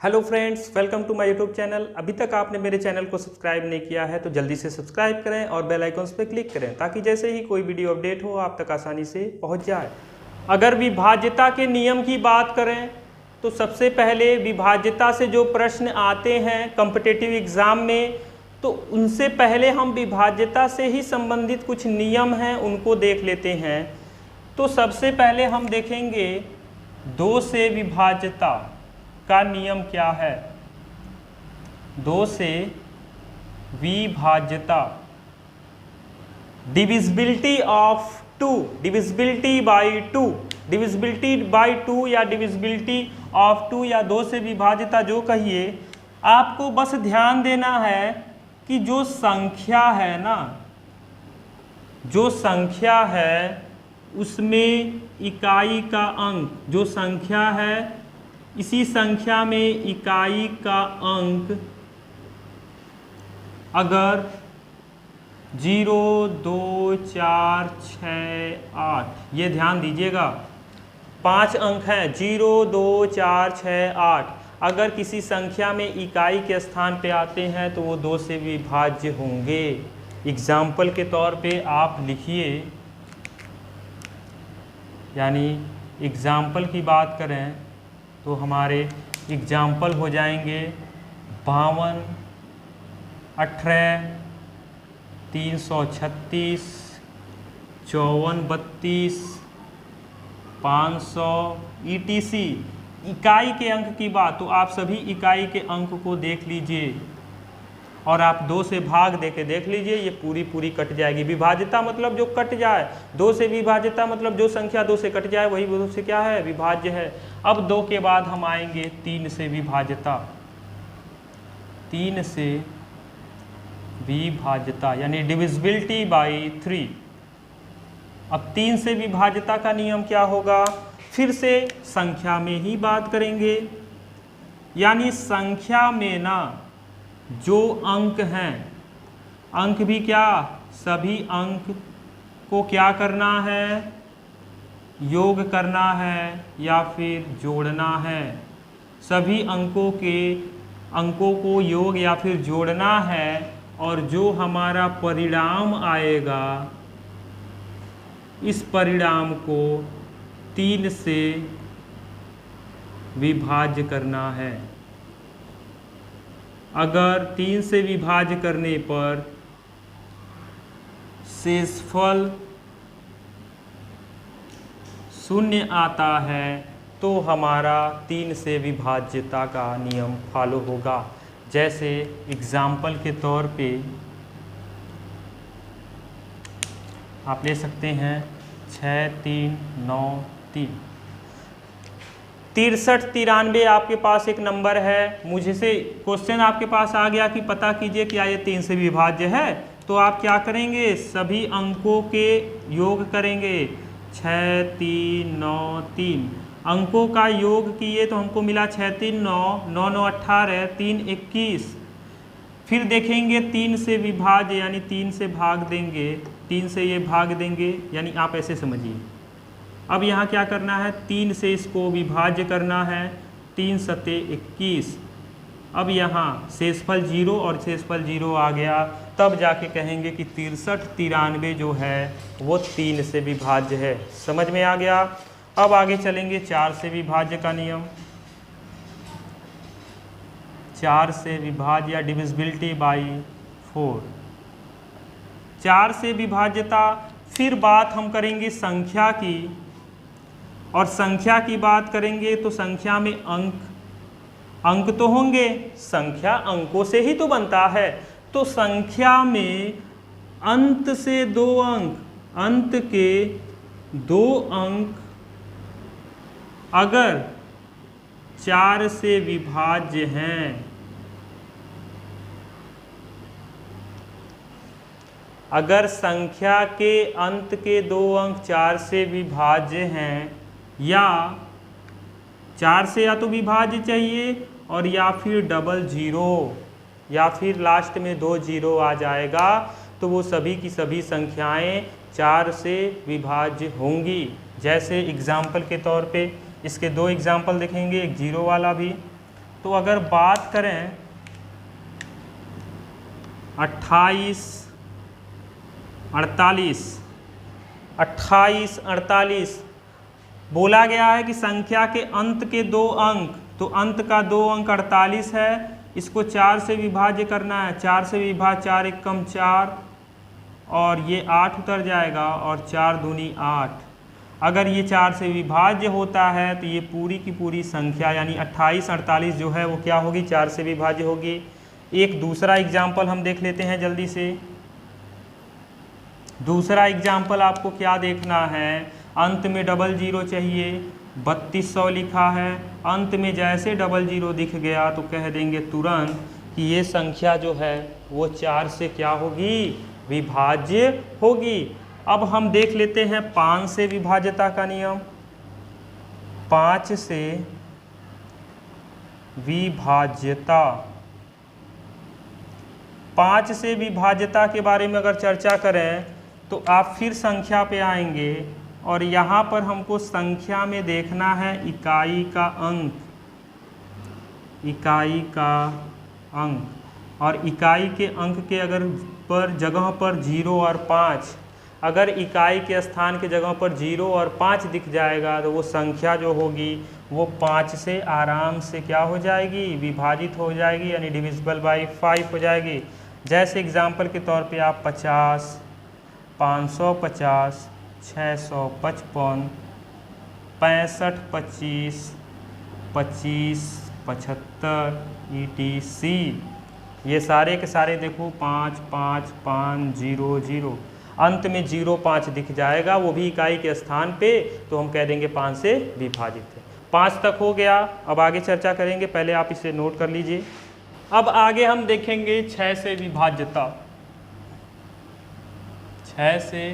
Hello friends, welcome to my YouTube channel. अभी तक आपने मेरे चैनल को सब्सक्राइब नहीं किया है तो जल्दी से सब्सक्राइब करें और बेल आइकॉन्स पर क्लिक करें ताकि जैसे ही कोई वीडियो अपडेट हो आप तक आसानी से पहुंच जाए। अगर विभाज्यता के नियम की बात करें तो सबसे पहले विभाज्यता से जो प्रश्न आते हैं कॉम्पिटिटिव एग्ज़ाम में, तो उनसे पहले हम विभाज्यता से ही संबंधित कुछ नियम हैं उनको देख लेते हैं। तो सबसे पहले हम देखेंगे दो से विभाज्यता का नियम क्या है। दो से विभाज्यता, divisibility of two, divisibility by two, divisibility by two या डिविजिबिलिटी ऑफ टू या दो से विभाज्यता जो कहिए, आपको बस ध्यान देना है कि जो संख्या है ना, जो संख्या है उसमें इकाई का अंक, जो संख्या है इसी संख्या में इकाई का अंक अगर 0, 2, 4, 6, 8, ये ध्यान दीजिएगा 5 अंक हैं, 0, 2, 4, 6, 8, अगर किसी संख्या में इकाई के स्थान पे आते हैं तो वो दो से विभाज्य होंगे। एग्जाम्पल के तौर पे आप लिखिए, यानी एग्जाम्पल की बात करें तो हमारे एग्जाम्पल हो जाएंगे 52, 18, 336, 54, 32, 500 ETC। इकाई के अंक की बात, तो आप सभी इकाई के अंक को देख लीजिए और आप दो से भाग देके देख लीजिए, ये पूरी कट जाएगी। विभाज्यता मतलब जो कट जाए, दो से विभाज्यता मतलब जो संख्या दो से कट जाए वही दो से क्या है, विभाज्य है। अब दो के बाद हम आएंगे तीन से विभाज्यता, तीन से विभाज्यता यानी डिविजिबिलिटी बाई 3। अब तीन से विभाज्यता का नियम क्या होगा, फिर से संख्या में ही बात करेंगे, यानी संख्या में ना जो अंक हैं, अंक भी क्या, सभी अंक को क्या करना है, योग करना है या फिर जोड़ना है। सभी अंकों को योग या फिर जोड़ना है और जो हमारा परिणाम आएगा इस परिणाम को 3 से विभाज्य करना है। अगर 3 से विभाज्य करने पर शेषफल 0 आता है तो हमारा 3 से विभाज्यता का नियम फॉलो होगा। जैसे एग्जाम्पल के तौर पे आप ले सकते हैं 6, 3, 9, 3, 63, 93 आपके पास एक नंबर है। मुझे से क्वेश्चन आपके पास आ गया कि पता कीजिए क्या ये 3 से विभाज्य है, तो आप क्या करेंगे, सभी अंकों के योग करेंगे। 6, 3, 9, 3 अंकों का योग किए तो हमको मिला 6, 3, 9, 9, 9, 18, 3, 21। फिर देखेंगे 3 से विभाज्य यानी 3 से भाग देंगे, 3 से ये भाग देंगे, यानी आप ऐसे समझिए। अब यहाँ क्या करना है, 3 से इसको विभाज्य करना है, 3 सते 21। अब यहाँ शेषफल 0 और शेषफल 0 आ गया, तब जाके कहेंगे कि 63, 93 जो है वो 3 से विभाज्य है। समझ में आ गया। अब आगे चलेंगे 4 से विभाज्य का नियम। 4 से विभाज्य या डिविजिबिलिटी बाई 4। 4 से विभाज्यता, फिर बात हम करेंगे संख्या की, और संख्या की बात करेंगे तो संख्या में अंक तो होंगे, संख्या अंकों से ही तो बनता है। तो संख्या में अंत से 2 अंक, अंत के 2 अंक अगर 4 से विभाज्य हैं, अगर संख्या के अंत के 2 अंक 4 से विभाज्य हैं, या 4 से या तो विभाज्य चाहिए और या फिर डबल 0 या फिर लास्ट में 2 0 आ जाएगा, तो वो सभी की सभी संख्याएं 4 से विभाज्य होंगी। जैसे एग्जाम्पल के तौर पे इसके 2 एग्जाम्पल देखेंगे, एक 0 वाला भी तो अगर बात करें 28 48 28 48 बोला गया है कि संख्या के अंत के 2 अंक, तो अंत का 2 अंक 48 है, इसको 4 से विभाज्य करना है। 4 से विभाज्य 4 एकम 4 और ये 8 उतर जाएगा और 4 दूनी 8। अगर ये 4 से विभाज्य होता है तो ये पूरी की पूरी संख्या यानी 28 48 जो है वो क्या होगी, 4 से विभाज्य होगी। एक दूसरा एग्जाम्पल हम देख लेते हैं जल्दी से। दूसरा एग्जाम्पल आपको क्या देखना है, अंत में 00 चाहिए, 3200 लिखा है, अंत में जैसे 00 दिख गया तो कह देंगे तुरंत कि ये संख्या जो है वो 4 से क्या होगी, विभाज्य होगी। अब हम देख लेते हैं 5 से विभाज्यता का नियम। 5 से विभाज्यता, 5 से विभाज्यता के बारे में अगर चर्चा करें तो आप फिर संख्या पे आएंगे और यहाँ पर हमको संख्या में देखना है इकाई का अंक, इकाई का अंक, और इकाई के अंक के अगर पर जगह पर 0 और 5, अगर इकाई के स्थान के जगह पर 0 और 5 दिख जाएगा तो वो संख्या जो होगी वो 5 से आराम से क्या हो जाएगी, विभाजित हो जाएगी, यानी डिविजिबल बाई 5 हो जाएगी। जैसे एग्जाम्पल के तौर पे आप 50, 550, 655, 65, 25, 25, 75 ETC, ये सारे के सारे देखो 5 5 5 0 0, अंत में 0 5 दिख जाएगा, वो भी इकाई के स्थान पे, तो हम कह देंगे 5 से विभाजित है। 5 तक हो गया, अब आगे चर्चा करेंगे, पहले आप इसे नोट कर लीजिए। अब आगे हम देखेंगे 6 से विभाज्यता। 6 से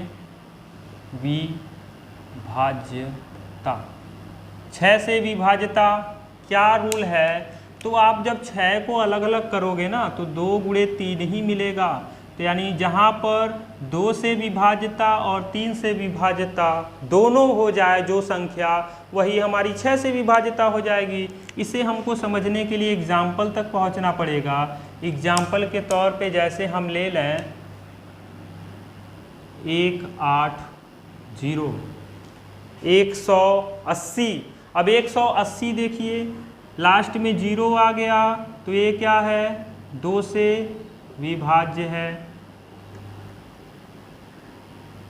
विभाज्यता, 6 से विभाज्यता क्या रूल है, तो आप जब 6 को अलग अलग करोगे ना तो 2 गुणे 3 ही मिलेगा, तो यानी जहाँ पर 2 से विभाज्यता और 3 से विभाज्यता दोनों हो जाए जो संख्या, वही हमारी 6 से विभाज्यता हो जाएगी। इसे हमको समझने के लिए एग्जाम्पल तक पहुँचना पड़ेगा। एग्जाम्पल के तौर पे जैसे हम ले लें 180, 180, अब 180 देखिए लास्ट में 0 आ गया तो ये क्या है, 2 से विभाज्य है।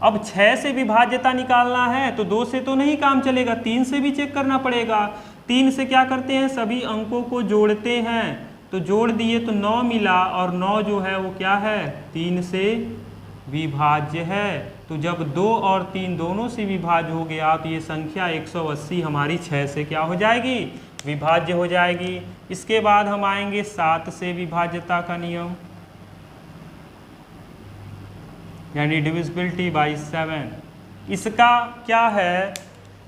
अब 6 से विभाज्यता निकालना है तो 2 से तो नहीं काम चलेगा, 3 से भी चेक करना पड़ेगा। 3 से क्या करते हैं, सभी अंकों को जोड़ते हैं, तो जोड़ दिए तो 9 मिला, और 9 जो है वो क्या है, 3 से विभाज्य है। तो जब 2 और 3 दोनों से विभाज्य हो गया तो ये संख्या 180 हमारी 6 से क्या हो जाएगी, विभाज्य हो जाएगी। इसके बाद हम आएंगे 7 से विभाज्यता का नियम, यानी डिविजिबिलिटी बाई 7। इसका क्या है,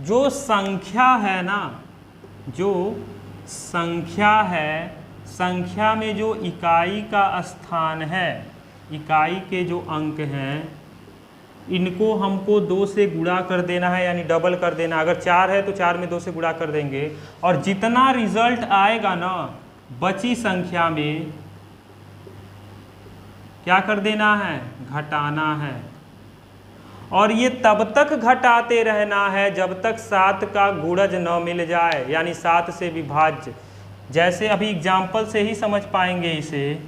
जो संख्या है ना, जो संख्या है, संख्या में जो इकाई का स्थान है, इकाई के जो अंक हैं, इनको हमको 2 से गुणा कर देना है, यानी डबल कर देना। अगर 4 है तो 4 में 2 से गुणा कर देंगे, और जितना रिजल्ट आएगा ना बची संख्या में क्या कर देना है, घटाना है। और ये तब तक घटाते रहना है जब तक 7 का गुणज न मिल जाए, यानी 7 से विभाज्य। जैसे अभी एग्जाम्पल से ही समझ पाएंगे इसे।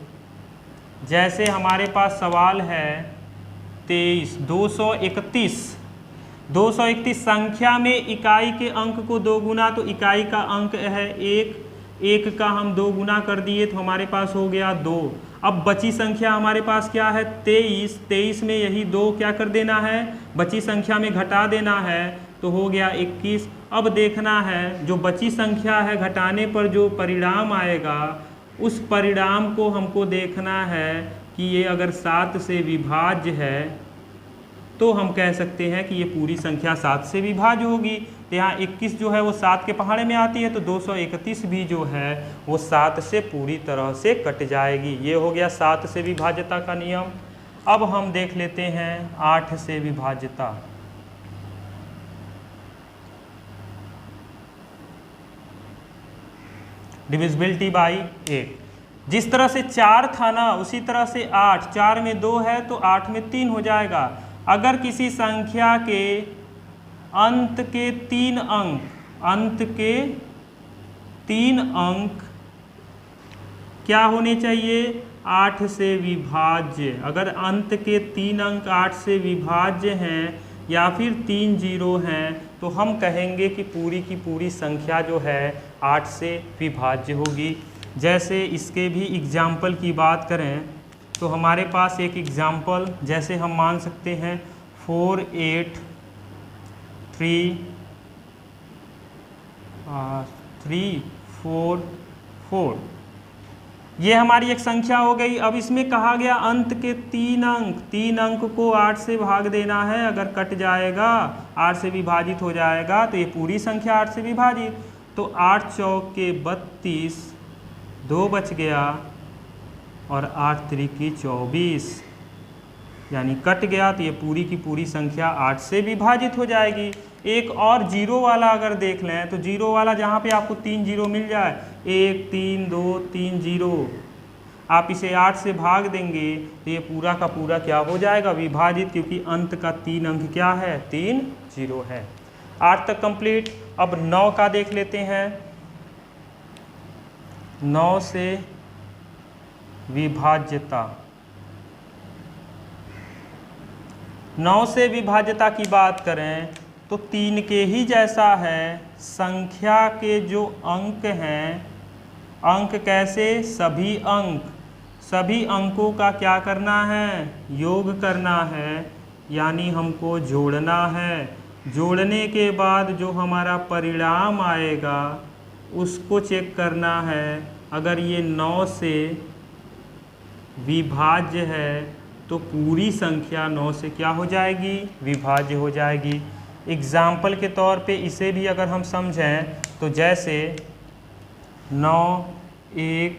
जैसे हमारे पास सवाल है 23, 231 संख्या में इकाई के अंक को 2 गुना, तो इकाई का अंक है 1, 1 का हम 2 गुना कर दिए तो हमारे पास हो गया 2। अब बची संख्या हमारे पास क्या है, 23, 23 में यही 2 क्या कर देना है, बची संख्या में घटा देना है, तो हो गया 21। अब देखना है जो बची संख्या है घटाने पर जो परिणाम आएगा, उस परिणाम को हमको देखना है कि ये अगर 7 से विभाज्य है तो हम कह सकते हैं कि ये पूरी संख्या 7 से विभाज्य होगी। तो यहाँ 21 जो है वो 7 के पहाड़े में आती है, तो 231 भी जो है वो 7 से पूरी तरह से कट जाएगी। ये हो गया 7 से विभाज्यता का नियम। अब हम देख लेते हैं 8 से विभाज्यता। Divisibility by 8। जिस तरह से 4 था ना उसी तरह से 8, 4 में 2 है तो 8 में 3 हो जाएगा। अगर किसी संख्या के अंत के 3 अंक क्या होने चाहिए, 8 से विभाज्य। अगर अंत के 3 अंक 8 से विभाज्य हैं या फिर 3 जीरो हैं तो हम कहेंगे कि पूरी की पूरी संख्या जो है 8 से विभाज्य होगी। जैसे इसके भी एग्जाम्पल की बात करें तो हमारे पास एक एग्जाम्पल जैसे हम मान सकते हैं 4 8 3 3 4 4, ये हमारी एक संख्या हो गई। अब इसमें कहा गया अंत के 3 अंक को 8 से भाग देना है। अगर कट जाएगा 8 से विभाजित हो जाएगा तो ये पूरी संख्या 8 से विभाजित, तो 8 चौके 32, 2 बच गया और 8 त्रिकी 24, यानी कट गया तो ये पूरी की पूरी संख्या 8 से विभाजित हो जाएगी। एक और जीरो वाला अगर देख लें तो जीरो वाला जहाँ पे आपको 3 जीरो मिल जाए, 1 3 2 3 जीरो, आप इसे 8 से भाग देंगे तो ये पूरा का पूरा क्या हो जाएगा, विभाजित, क्योंकि अंत का 3 अंक क्या है, 3 जीरो है। 8 तक कंप्लीट। अब 9 का देख लेते हैं। 9 से विभाज्यता, 9 से विभाज्यता की बात करें तो 3 के ही जैसा है। संख्या के जो अंक हैं, अंक कैसे, सभी अंकों का क्या करना है, योग करना है, यानी हमको जोड़ना है। जोड़ने के बाद जो हमारा परिणाम आएगा उसको चेक करना है। अगर ये 9 से विभाज्य है तो पूरी संख्या 9 से क्या हो जाएगी, विभाज्य हो जाएगी। एग्जाम्पल के तौर पे इसे भी अगर हम समझें तो जैसे 9 1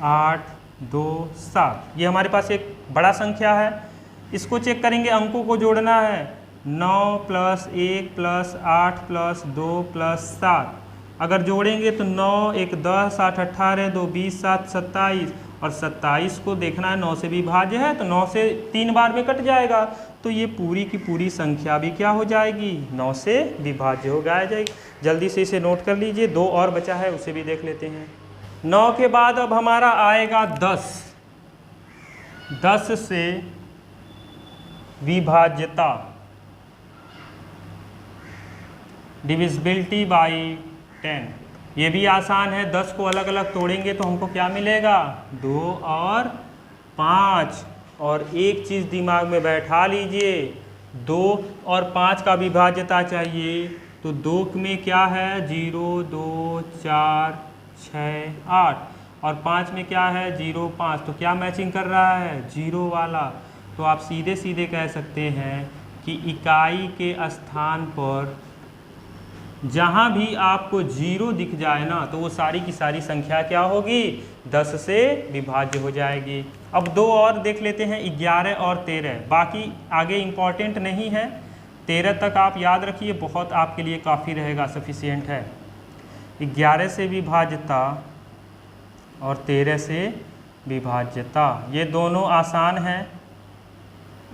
8 2 7, ये हमारे पास एक बड़ा संख्या है। इसको चेक करेंगे, अंकों को जोड़ना है। 9 + 1 + 8 + 2 + 7, अगर जोड़ेंगे तो 9 1 10 8 18 2 20 7 27, और 27 को देखना है 9 से विभाज्य है तो 9 से 3 बार में कट जाएगा, तो ये पूरी की पूरी संख्या भी क्या हो जाएगी, 9 से विभाज्य हो जाएगी। जल्दी से इसे नोट कर लीजिए। 2 और बचा है, उसे भी देख लेते हैं। 9 के बाद अब हमारा आएगा 10। 10 से विभाज्यता, डिविजिबिलिटी बाई 10, ये भी आसान है। 10 को अलग अलग तोड़ेंगे तो हमको क्या मिलेगा, 2 और 5। और एक चीज़ दिमाग में बैठा लीजिए, 2 और 5 का विभाज्यता चाहिए तो 2 में क्या है, 0 2 4 6 8, और 5 में क्या है, 0 5, तो क्या मैचिंग कर रहा है, 0 वाला। तो आप सीधे सीधे कह सकते हैं कि इकाई के स्थान पर जहाँ भी आपको 0 दिख जाए ना तो वो सारी की सारी संख्या क्या होगी, 10 से विभाज्य हो जाएगी। अब 2 और देख लेते हैं, 11 और 13, बाकी आगे इम्पॉर्टेंट नहीं है। 13 तक आप याद रखिए, बहुत आपके लिए काफ़ी रहेगा, सफिशिएंट है। 11 से विभाज्यता और 13 से विभाज्यता, ये दोनों आसान हैं।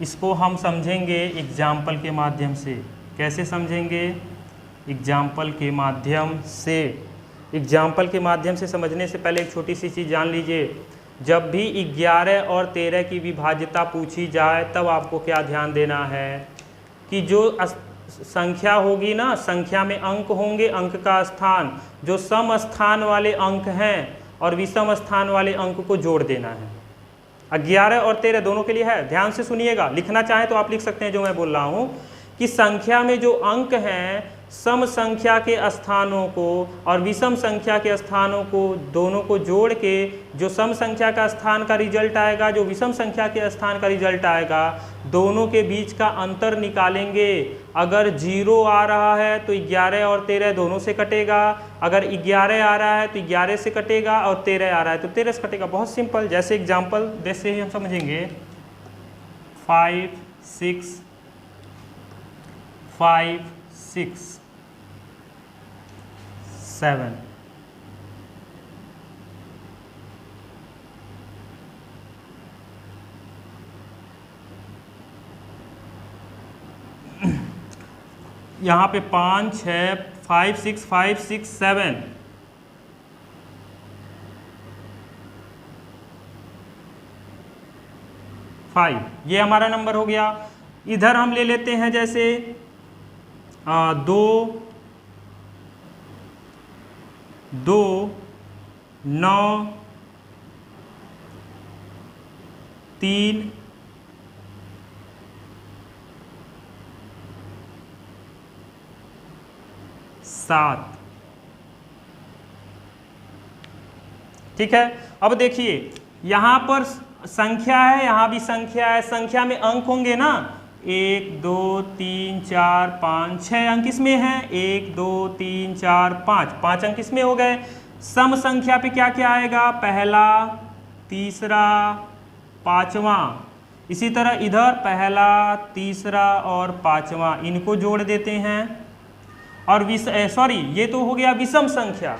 इसको हम समझेंगे एग्जाम्पल के माध्यम से। कैसे समझेंगे, एग्जाम्पल के माध्यम से। एग्जाम्पल के माध्यम से समझने से पहले एक छोटी सी चीज़ जान लीजिए। जब भी 11 और 13 की विभाज्यता पूछी जाए तब आपको क्या ध्यान देना है कि जो संख्या होगी ना, संख्या में अंक होंगे, अंक का स्थान, जो सम स्थान वाले अंक हैं और विषम स्थान वाले अंक को जोड़ देना है। 11 और 13 दोनों के लिए है, ध्यान से सुनिएगा। लिखना चाहें तो आप लिख सकते हैं जो मैं बोल रहा हूँ कि संख्या में जो अंक हैं, सम संख्या के स्थानों को और विषम संख्या के स्थानों को दोनों को जोड़ के जो सम संख्या का स्थान का रिजल्ट आएगा, जो विषम संख्या के स्थान का रिजल्ट आएगा, दोनों के बीच का अंतर निकालेंगे। अगर 0 आ रहा है तो 11 और 13 दोनों से कटेगा, अगर 11 आ रहा है तो 11 से कटेगा, और 13 आ रहा है तो 13 से कटेगा। बहुत सिंपल। जैसे एग्जाम्पल जैसे ही हम समझेंगे, 5 6 5 6 7 यहाँ पे 5 6 5 6 5 6 7 5, ये हमारा नंबर हो गया। इधर हम ले लेते हैं जैसे 2 2 9 3 7। ठीक है, अब देखिए यहाँ पर संख्या है, यहाँ भी संख्या है, संख्या में अंक होंगे ना, 1 2 3 4 5 6 अंक इसमें हैं, 1 2 3 4 5 अंक इसमें हो गए। सम संख्या पे क्या क्या आएगा, पहला, तीसरा, पांचवा। इसी तरह इधर पहला, तीसरा और पांचवा, इनको जोड़ देते हैं। और ये तो हो गया विषम संख्या,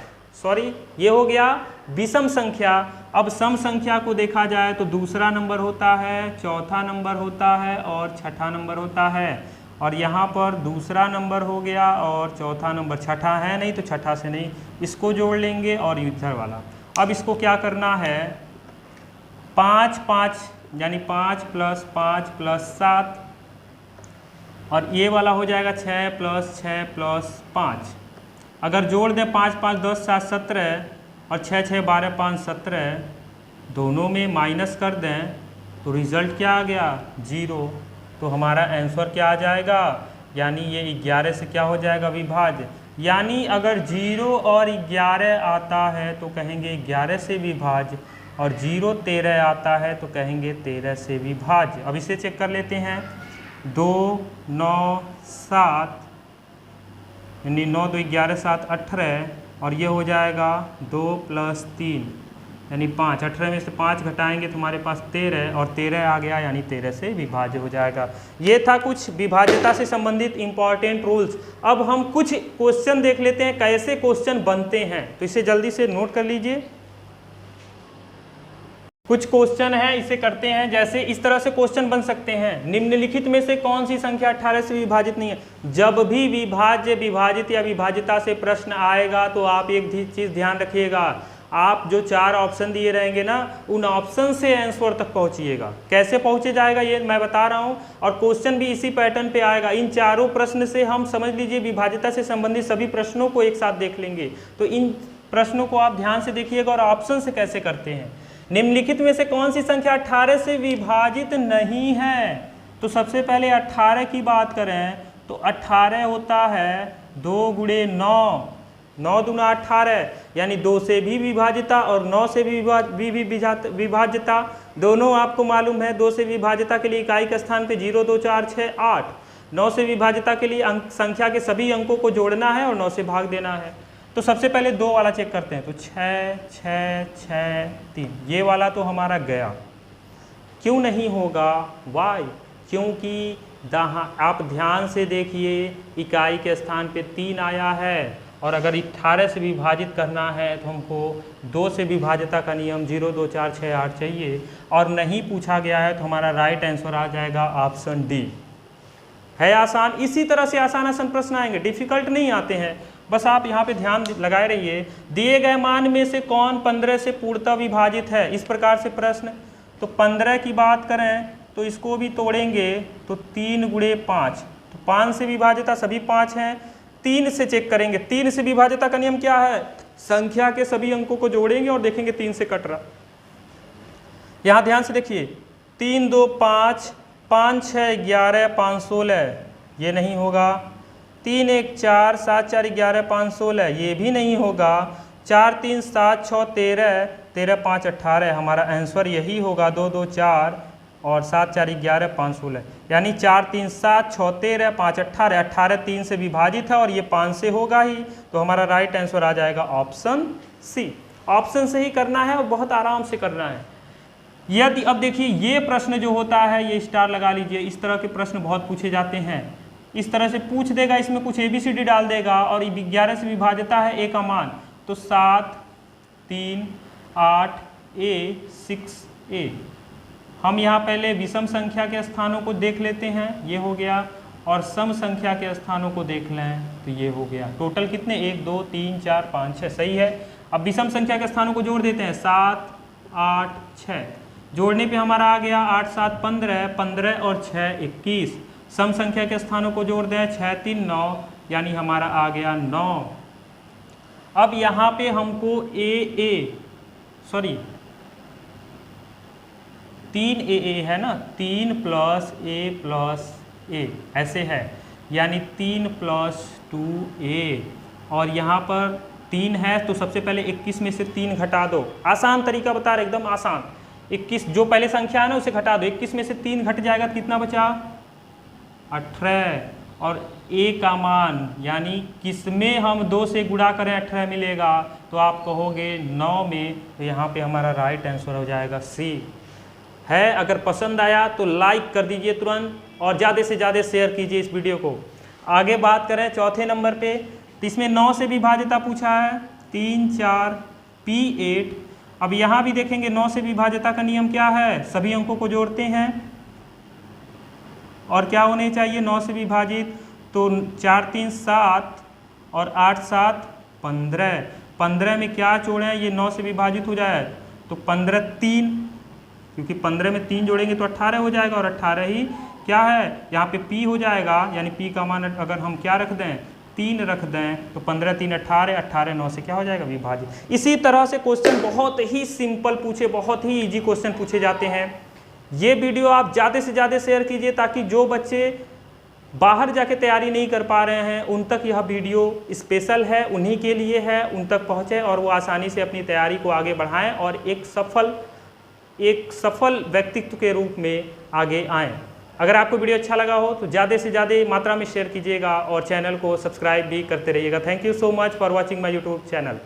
ये हो गया विषम संख्या। अब सम संख्या को देखा जाए तो दूसरा नंबर होता है, चौथा नंबर होता है और छठा नंबर होता है। और यहाँ पर दूसरा नंबर हो गया और चौथा नंबर, छठा है नहीं तो छठा से नहीं, इसको जोड़ लेंगे और इधर वाला। अब इसको क्या करना है, 5 5 यानी 5 + 5 + 7, और ये वाला हो जाएगा 6 + 6 + 5। अगर जोड़ दें 5 5 10 7 17 और 6 6 12 5 17, दोनों में माइनस कर दें तो रिज़ल्ट क्या आ गया, 0। तो हमारा आंसर क्या आ जाएगा, यानी ये 11 से क्या हो जाएगा, विभाज्य। यानी अगर 0 और 11 आता है तो कहेंगे 11 से विभाज्य, और 0 13 आता है तो कहेंगे 13 से विभाज्य। अब इसे चेक कर लेते हैं, 2 9 7 यानी 9 2 11 7 18, और ये हो जाएगा 2 + 3 यानी 5। 18 में से 5 घटाएंगे तो हमारे पास 13, और 13 आ गया, यानी 13 से विभाज्य हो जाएगा। ये था कुछ विभाज्यता से संबंधित इंपॉर्टेंट रूल्स। अब हम कुछ क्वेश्चन देख लेते हैं कैसे क्वेश्चन बनते हैं, तो इसे जल्दी से नोट कर लीजिए। कुछ क्वेश्चन है, इसे करते हैं। जैसे इस तरह से क्वेश्चन बन सकते हैं, निम्नलिखित में से कौन सी संख्या 18 से विभाजित नहीं है। जब भी विभाज्य, विभाजित या विभाज्यता से प्रश्न आएगा तो आप एक चीज ध्यान रखिएगा, आप जो 4 ऑप्शन दिए रहेंगे ना, उन ऑप्शन से आंसर तक पहुंचिएगा। कैसे पहुंचे जाएगा ये मैं बता रहा हूं, और क्वेश्चन भी इसी पैटर्न पे आएगा। इन चारों प्रश्न से हम समझ लीजिए विभाज्यता से संबंधित सभी प्रश्नों को एक साथ देख लेंगे। तो इन प्रश्नों को आप ध्यान से देखिएगा और ऑप्शन से कैसे करते हैं। निम्नलिखित में से कौन सी संख्या 18 से विभाजित नहीं है, तो सबसे पहले 18 की बात करें तो 18 होता है 2 × 9, 9 दूना 18, यानी 2 से भी विभाज्यता और 9 से भी विभाज्यता, दोनों आपको मालूम है। 2 से विभाज्यता के लिए इकाई के स्थान पे 0 2 4 6 8, 9 से विभाज्यता के लिए अंक संख्या के सभी अंकों को जोड़ना है और 9 से भाग देना है। तो सबसे पहले 2 वाला चेक करते हैं, तो 6 6 6 3, ये वाला तो हमारा गया। क्यों नहीं होगा, वाई, क्योंकि आप ध्यान से देखिए इकाई के स्थान पे 3 आया है, और अगर 18 से विभाजित करना है तो हमको 2 से विभाज्यता का नियम 0 2 4 6 8 चाहिए, और नहीं पूछा गया है तो हमारा राइट आंसर आ जाएगा ऑप्शन डी। है आसान। इसी तरह से आसान आसान प्रश्न आएंगे, डिफिकल्ट नहीं आते हैं, बस आप यहाँ पे ध्यान लगाए रहिए। दिए गए मान में से कौन 15 से पूर्णतः विभाजित है, इस प्रकार से प्रश्न। तो 15 की बात करें तो इसको भी तोड़ेंगे तो 3 × 5, तो 5 से विभाज्यता सभी 5 हैं। 3 से चेक करेंगे, 3 से विभाज्यता का नियम क्या है, संख्या के सभी अंकों को जोड़ेंगे और देखेंगे 3 से कट रहा। यहाँ ध्यान से देखिए, 3 2 5, 5 6 11 5 16, ये नहीं होगा। 3 1 4, 7 4 11 5 16, ये भी नहीं होगा। 4 3 7 6 13, 13 5 18, हमारा आंसर यही होगा। 2 2 4 और 7 4 11 5 16, यानी 4 3 7 6 13 5 18, 18 3 से विभाजित है और ये 5 से होगा ही, तो हमारा राइट आंसर आ जाएगा ऑप्शन सी। ऑप्शन से ही करना है और बहुत आराम से करना है। यदि अब देखिए ये प्रश्न जो होता है, ये स्टार लगा लीजिए, इस तरह के प्रश्न बहुत पूछे जाते हैं। इस तरह से पूछ देगा, इसमें कुछ ABCD डाल देगा और 11 से विभाज्यता है A का मान, तो 7 3 8 A 6A। हम यहाँ पहले विषम संख्या के स्थानों को देख लेते हैं, ये हो गया। और सम संख्या के स्थानों को देख लें तो ये हो गया। टोटल कितने, 1 2 3 4 5 6, सही है। अब विषम संख्या के स्थानों को जोड़ देते हैं, 7 8 6, जोड़ने पे हमारा आ गया 8 7 15, 15 और 6 21। सम संख्या के स्थानों को जोड़ दें, 6 3 9, यानी हमारा आ गया 9। अब यहाँ पे हमको 3 AA है ना, 3 प्लस A प्लस A ऐसे है, यानी 3 प्लस 2A। और यहाँ पर 3 है तो सबसे पहले 21 में से 3 घटा दो। आसान तरीका बता रहे, एकदम आसान। 21 जो पहले संख्या है ना उसे घटा दो, 21 में से 3 घट जाएगा तो कितना बचा, 18। और A का मान यानी किसमें हम 2 से गुणा करें 18 मिलेगा, तो आप कहोगे 9 में, तो यहाँ पे हमारा राइट आंसर हो जाएगा C है। अगर पसंद आया तो लाइक कर दीजिए तुरंत और ज़्यादा से ज़्यादा शेयर कीजिए इस वीडियो को। आगे बात करें चौथे नंबर पे, तो इसमें 9 से विभाज्यता पूछा है, 3 4 P8। अब यहाँ भी देखेंगे 9 से विभाज्यता का नियम क्या है, सभी अंकों को जोड़ते हैं और क्या होने चाहिए 9 से विभाजित, तो 4 3 7 और 8 7 15। 15 में क्या जोड़ें, ये 9 से विभाजित हो जाए तो 15 3, क्योंकि 15 में 3 जोड़ेंगे तो 18 हो जाएगा, और 18 ही क्या है यहाँ पे P हो जाएगा, यानी P का मान अगर हम क्या रख दें, 3 रख दें, तो 15 3 18, 18 9 से क्या हो जाएगा, विभाजित। इसी तरह से क्वेश्चन बहुत ही सिंपल पूछे, बहुत ही इजी क्वेश्चन पूछे जाते हैं। ये वीडियो आप ज़्यादा से ज़्यादा शेयर कीजिए ताकि जो बच्चे बाहर जाके तैयारी नहीं कर पा रहे हैं उन तक यह वीडियो स्पेशल है, उन्हीं के लिए है, उन तक पहुँचे और वो आसानी से अपनी तैयारी को आगे बढ़ाएं और एक सफल व्यक्तित्व के रूप में आगे आएं। अगर आपको वीडियो अच्छा लगा हो तो ज़्यादा से ज़्यादा मात्रा में शेयर कीजिएगा और चैनल को सब्सक्राइब भी करते रहिएगा। Thank you so much for watching my YouTube channel.